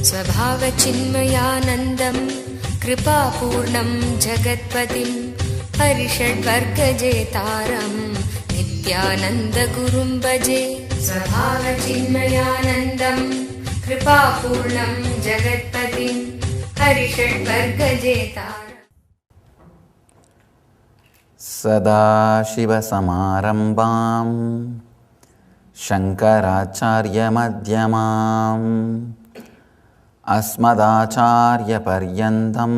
स्वभावचिन्मयानन्दं कृपापूर्णं जगत्पतिं हरिषड्वर्गजेतारं नित्यानन्दगुरुं भजे। स्वभावचिन्मयानन्दं कृपापूर्णं जगत्पतिं हरिषड्वर्गजेतारम्। सदाशिवसमारम्भां शङ्कराचार्यमध्यमाम् अस्मदाचार्यपर्यन्तं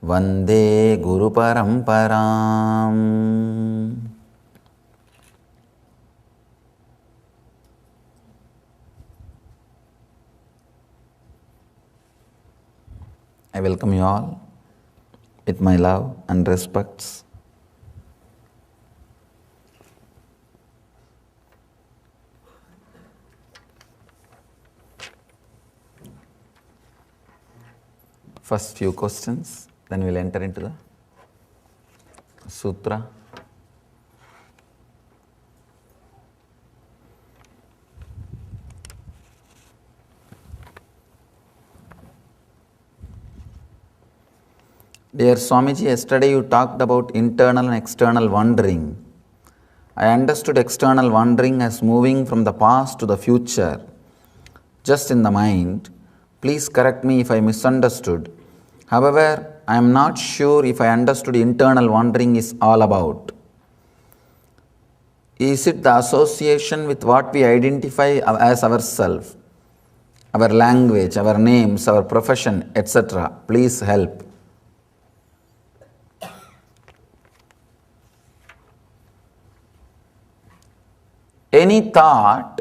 वन्दे गुरुपरम्पराम्। I welcome you all with my love and respects. First few questions, then we will enter into the sutra. Dear Swamiji, yesterday you talked about internal and external wandering. I understood external wandering as moving from the past to the future, just in the mind. Please correct me if I misunderstood. However, I am not sure if I understood internal wandering is all about. Is it the association with what we identify as ourselves, our language, our names, our profession, etc.? Please help. Any thought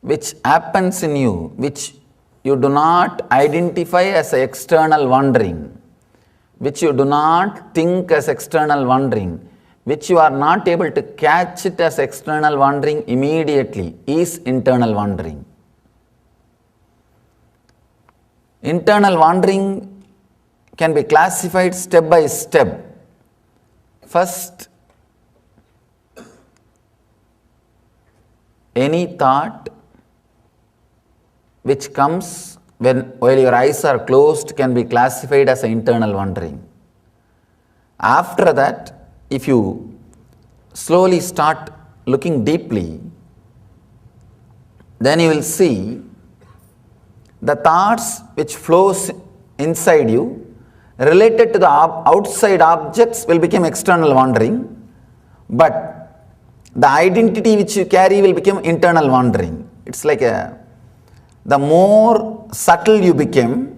which happens in you, which you do not identify as external wandering, which you do not think as external wandering, which you are not able to catch it as external wandering immediately, is internal wandering. Internal wandering can be classified step by step. First, any thought which comes while your eyes are closed can be classified as internal wandering. After that, if you slowly start looking deeply, then you will see the thoughts which flows inside you related to the outside objects will become external wandering, but the identity which you carry will become internal wandering. It's like the more subtle you become,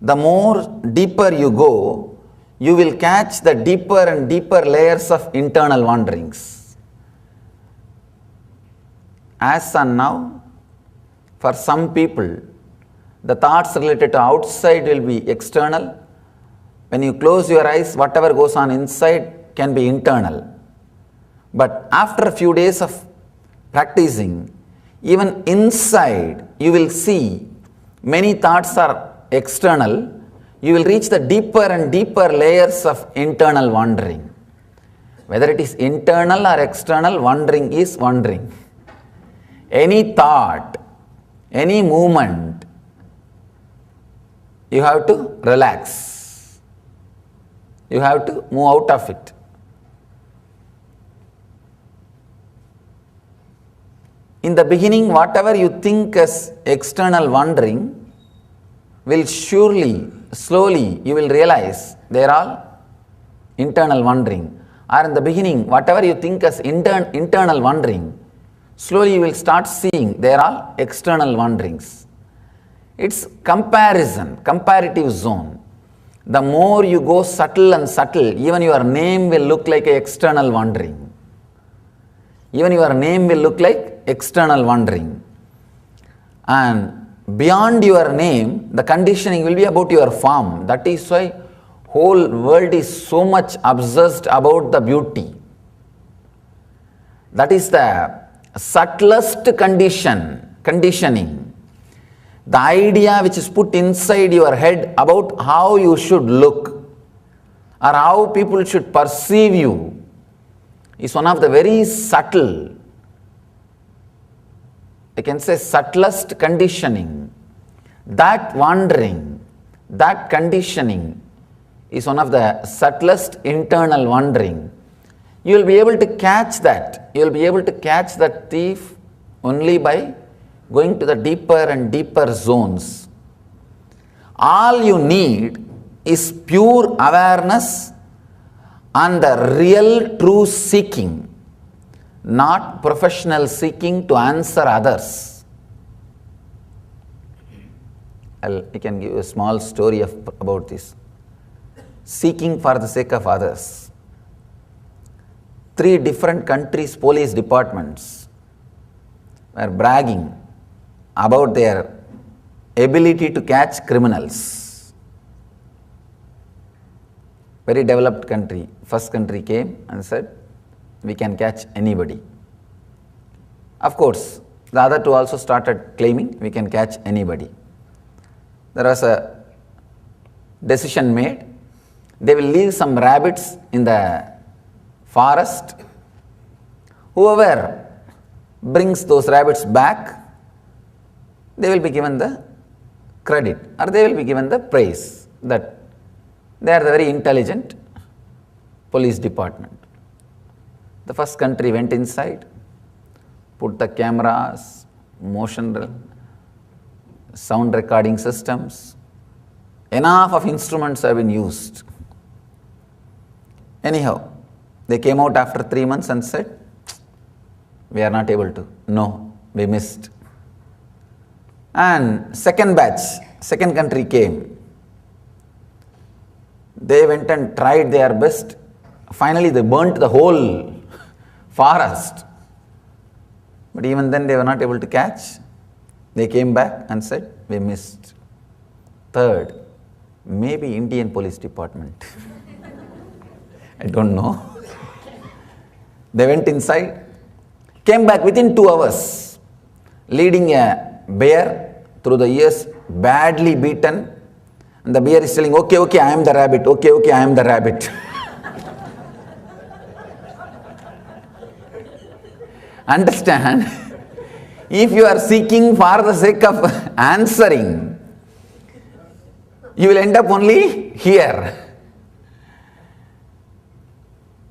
the more deeper you go, you will catch the deeper and deeper layers of internal wanderings. As and now, for some people, the thoughts related to outside will be external. When you close your eyes, whatever goes on inside can be internal. But after a few days of practicing, even inside you will see many thoughts are external. You will reach the deeper and deeper layers of internal wandering. Whether it is internal or external, wandering is wandering. Any thought, any movement, you have to relax. You have to move out of it. In the beginning, whatever you think as external wandering will surely, slowly, you will realize they are all internal wandering. Or in the beginning, whatever you think as internal wandering, slowly you will start seeing they are all external wanderings. It's comparison, comparative zone. The more you go subtle and subtle, even your name will look like an external wandering. Even your name will look like external wandering. And beyond your name, the conditioning will be about your form. That is why whole world is so much obsessed about the beauty. That is the subtlest conditioning. The idea which is put inside your head about how you should look or how people should perceive you is one of the very subtle I can say subtlest conditioning, that wandering, that conditioning is one of the subtlest internal wandering. You will be able to catch that. You will be able to catch that thief only by going to the deeper and deeper zones. All you need is pure awareness and the real true seeking, not professional seeking to answer others. I can give you a small story about this. Seeking for the sake of others. 3 different countries' police departments were bragging about their ability to catch criminals. Very developed country. First country came and said, we can catch anybody. Of course, the other 2 also started claiming we can catch anybody. There was a decision made. They will leave some rabbits in the forest. Whoever brings those rabbits back, they will be given the credit or they will be given the praise that they are the very intelligent police department. The first country went inside, put the cameras, sound recording systems. Enough of instruments have been used. Anyhow, they came out after 3 months and said, we are not able to. No, we missed. And second batch, second country came. They went and tried their best. Finally, they burnt the whole forest. But even then, they were not able to catch. They came back and said, we missed. Third, maybe Indian Police Department. I don't know. They went inside, came back within 2 hours, leading a bear through the ears, badly beaten. And the bear is telling, okay, I am the rabbit. Okay, I am the rabbit. Understand? If you are seeking for the sake of answering, you will end up only here.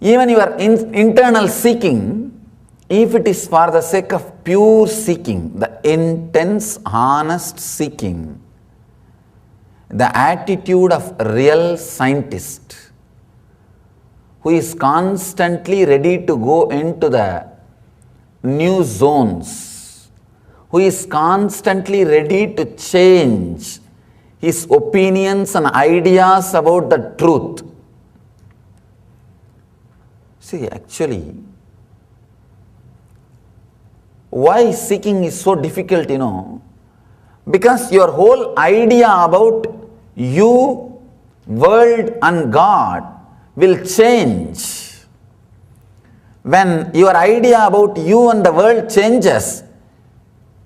Even your internal seeking, if it is for the sake of pure seeking, the intense, honest seeking, the attitude of a real scientist who is constantly ready to go into the new zones, who is constantly ready to change his opinions and ideas about the truth. See, actually, why seeking is so difficult, because your whole idea about you, world and God will change. When your idea about you and the world changes,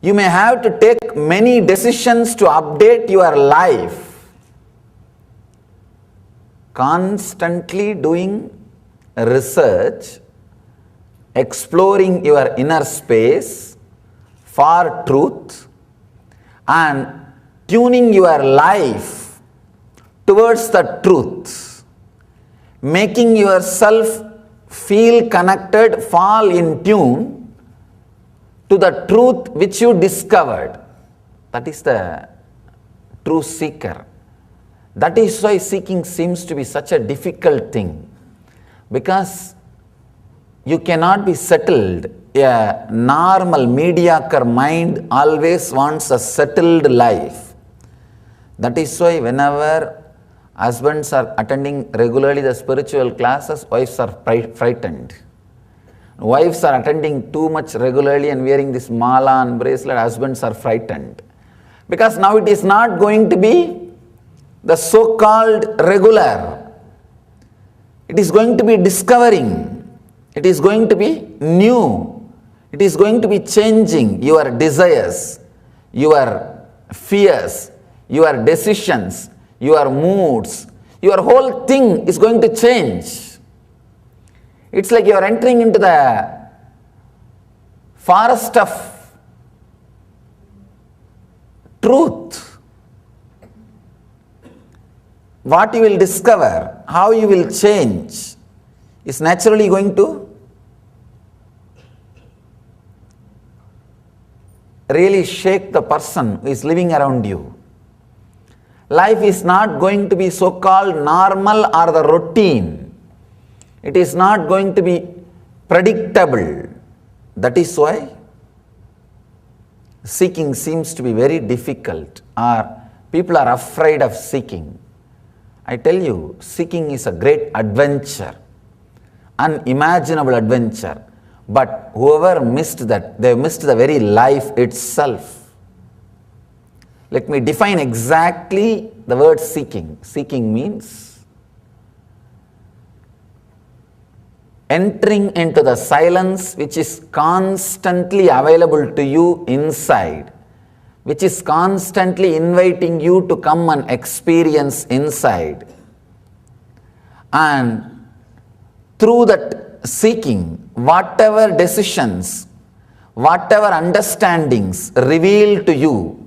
you may have to take many decisions to update your life. Constantly doing research, exploring your inner space for truth and tuning your life towards the truth, making yourself feel connected, fall in tune to the truth which you discovered. That is the true seeker. That is why seeking seems to be such a difficult thing, because you cannot be settled. A normal, mediocre mind always wants a settled life. That is why whenever husbands are attending regularly the spiritual classes, wives are frightened. Wives are attending too much regularly and wearing this mala and bracelet, husbands are frightened. Because now it is not going to be the so-called regular. It is going to be discovering. It is going to be new. It is going to be changing your desires, your fears, your decisions, your moods. Your whole thing is going to change. It's like you are entering into the forest of what you will discover, how you will change, is naturally going to really shake the person who is living around you. Life is not going to be so-called normal or the routine. It is not going to be predictable. That is why seeking seems to be very difficult, or people are afraid of seeking. I tell you, seeking is a great adventure, unimaginable adventure. But whoever missed that, they missed the very life itself. Let me define exactly the word seeking. Seeking means entering into the silence which is constantly available to you inside, which is constantly inviting you to come and experience inside. And through that seeking, whatever decisions, whatever understandings reveal to you,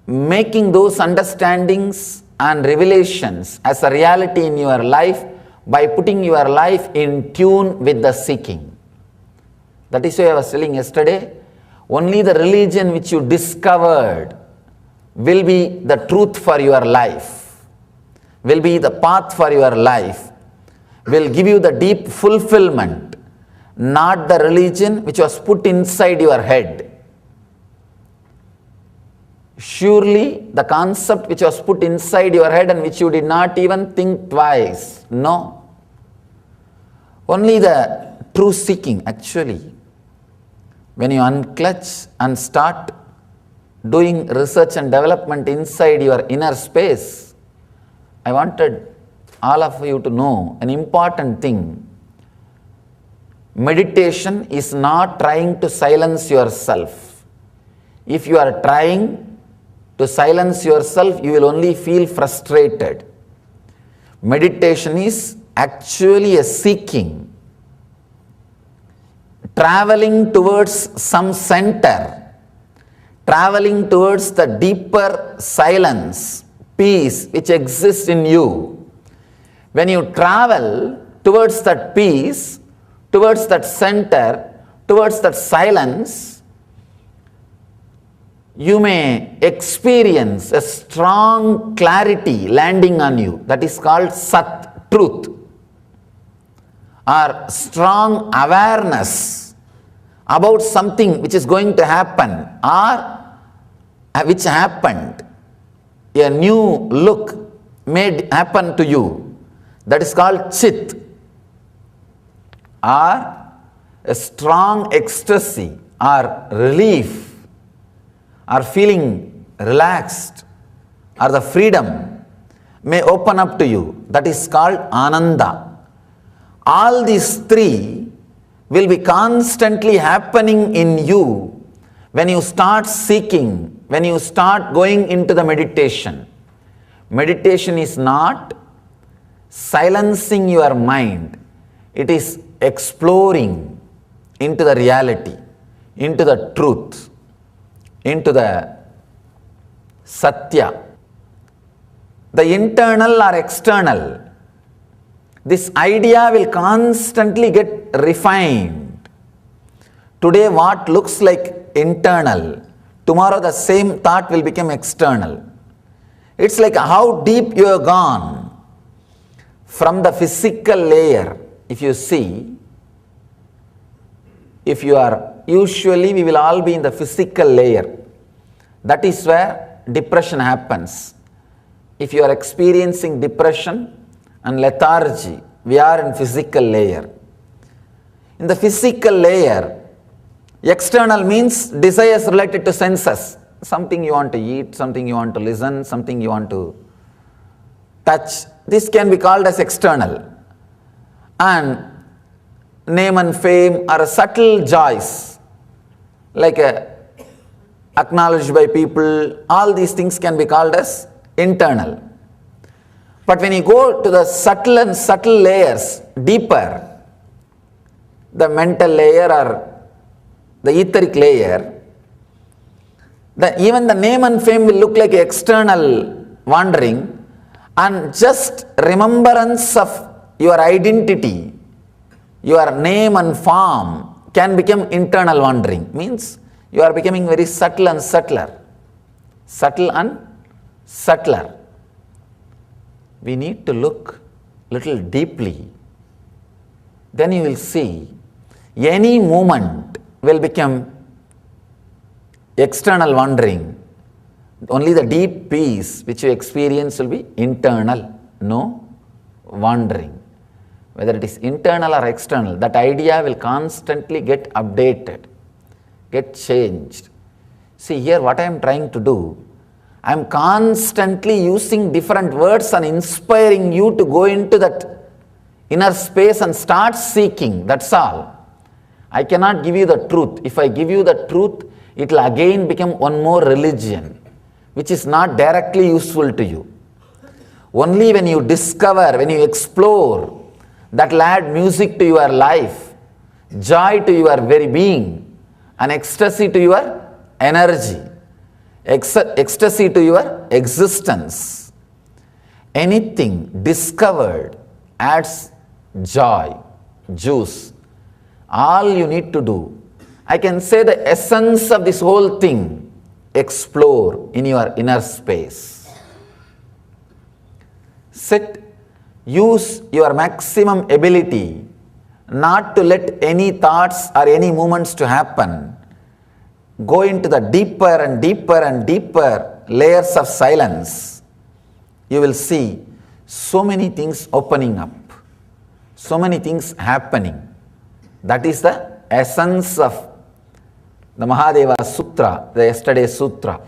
making those understandings and revelations as a reality in your life by putting your life in tune with the seeking. That is why I was telling yesterday, only the religion which you discovered will be the truth for your life, will be the path for your life, will give you the deep fulfillment, not the religion which was put inside your head. Surely the concept which was put inside your head and which you did not even think twice. No. Only the true seeking, actually. When you unclutch and start doing research and development inside your inner space, I wanted all of you to know an important thing. Meditation is not trying to silence yourself. If you are trying to silence yourself, you will only feel frustrated. Meditation is actually a seeking, traveling towards some center, traveling towards the deeper silence, peace which exists in you. When you travel towards that peace, towards that center, towards that silence, you may experience a strong clarity landing on you. That is called Sat, truth, or strong awareness about something which is going to happen or which happened. A new look made happen to you. That is called Chit, or a strong ecstasy or relief, or feeling relaxed, or the freedom may open up to you. That is called Ananda. All these three will be constantly happening in you when you start seeking, when you start going into the meditation. Meditation is not silencing your mind. It is exploring into the reality, into the truth, into the Satya. The internal or external, this idea will constantly get refined. Today what looks like internal, tomorrow the same thought will become external. It's like how deep you have gone from the physical layer. If you see, if you are, usually we will all be in the physical layer. That is where depression happens. If you are experiencing depression and lethargy, we are in physical layer. In the physical layer, external means desires related to senses. Something you want to eat, something you want to listen, something you want to touch. This can be called as external. And name and fame are subtle joys, like acknowledged by people. All these things can be called as internal. But when you go to the subtle and subtle layers, deeper, the mental layer or the etheric layer, even the name and fame will look like external wandering, And just remembrance of your identity, your name and form can become internal wandering. Means you are becoming very subtle and subtler. Subtle and subtler. We need to look little deeply. Then you will see any movement will become external wandering. Only the deep peace which you experience will be internal, no wandering. Whether it is internal or external, that idea will constantly get updated, get changed. See here what I am trying to do, I am constantly using different words and inspiring you to go into that inner space and start seeking, that's all. I cannot give you the truth. If I give you the truth, it will again become one more religion, which is not directly useful to you. Only when you discover, when you explore, that will add music to your life, joy to your very being, and ecstasy to your energy, ecstasy to your existence. Anything discovered adds joy, juice. All you need to do, I can say the essence of this whole thing, explore in your inner space. Sit, use your maximum ability not to let any thoughts or any movements to happen. Go into the deeper and deeper and deeper layers of silence. You will see so many things opening up, so many things happening. That is the essence of the Mahadeva Sutra, the yesterday's sutra.